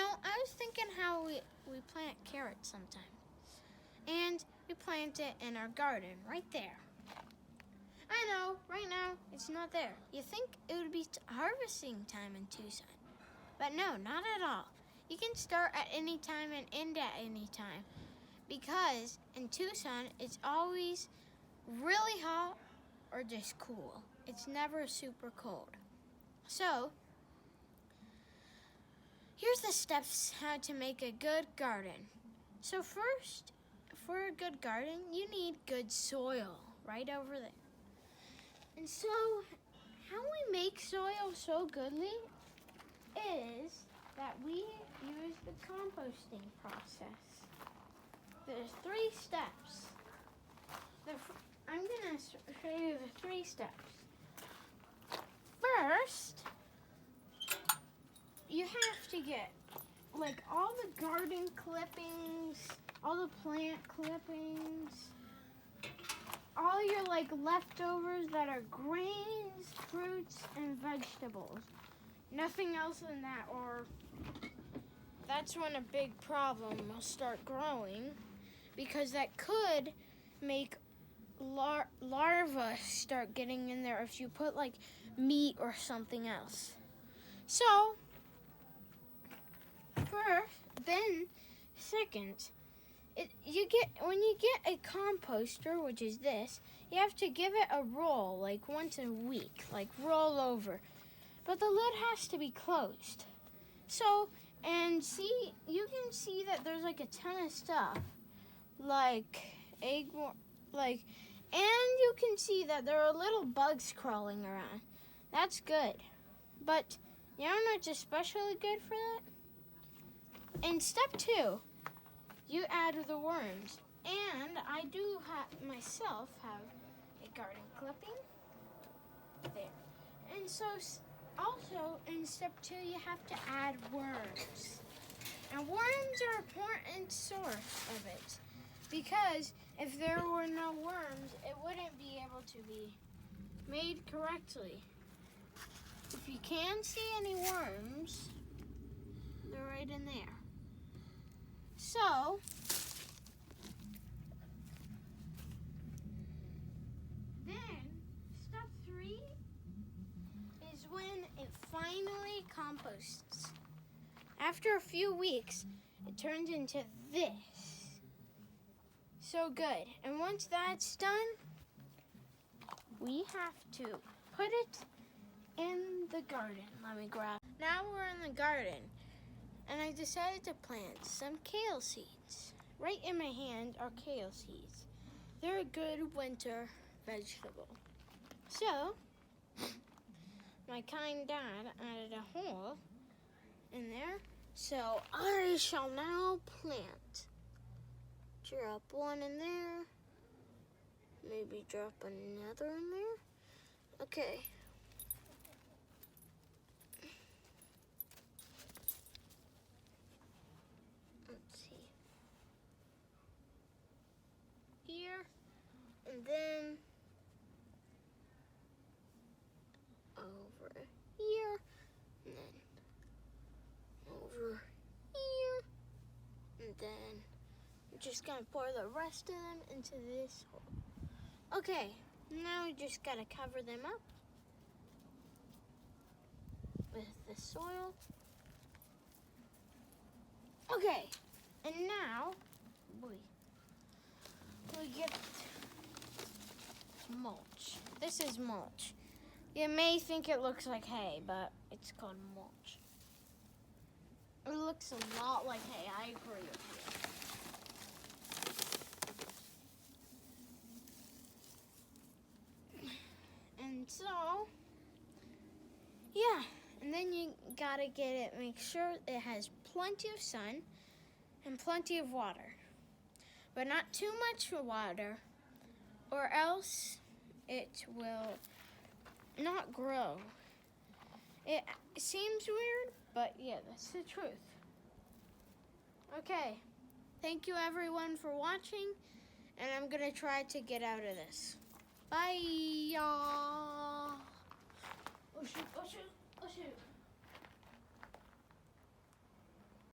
I was thinking how we plant carrots sometimes. And we plant it in our garden, right there. I know, right now, it's not there. You think it would be harvesting time in Tucson. But no, not at all. You can start at any time and end at any time. Because in Tucson, it's always really hot or just cool. It's never super cold. So, here's the steps how to make a good garden. So first, for a good garden, you need good soil right over there. And so, how we make soil so goodly is that we use the composting process. There's 3 steps. I'm going to show you the 3 steps. First, you have to get like all the garden clippings, all the plant clippings, all your like leftovers that are grains, fruits, and vegetables. Nothing else than that, or that's when a big problem will start growing, because that could make larvae start getting in there if you put like meat or something else. So, then second, when you get a composter, which is this, you have to give it a roll like once a week, like roll over. But the lid has to be closed. So, and you can see that there's like a ton of stuff, like and you can see that there are little bugs crawling around. That's good. But you know what's especially good for that? In step 2, you add the worms. And I do myself have a garden clipping there. And so also in step 2, you have to add worms. And worms are an important source of it, because if there were no worms, it wouldn't be able to be made correctly. If you can see any worms, they're right in there. So, then step 3 is when it finally composts. After a few weeks, it turns into this. So good. And once that's done, we have to put it in the garden. Let me grab. Now we're in the garden, and I decided to plant some kale seeds. Right in my hand are kale seeds. They're a good winter vegetable. So, my kind dad added a hole in there. So I shall now plant. Drop one in there. Maybe drop another in there. Okay. Let's see. Here, and then over here, and then over here, and then I'm just gonna pour the rest of them into this hole. Okay, now we just gotta cover them up with the soil. Okay, and now we get mulch. This is mulch. You may think it looks like hay, but it's called mulch. It looks a lot like hay, I agree with you. And so, yeah, and then you gotta get it, make sure it has plenty of sun and plenty of water. But not too much water, or else it will not grow. It seems weird, but yeah, that's the truth. Okay, thank you everyone for watching, and I'm gonna try to get out of this. Bye, y'all.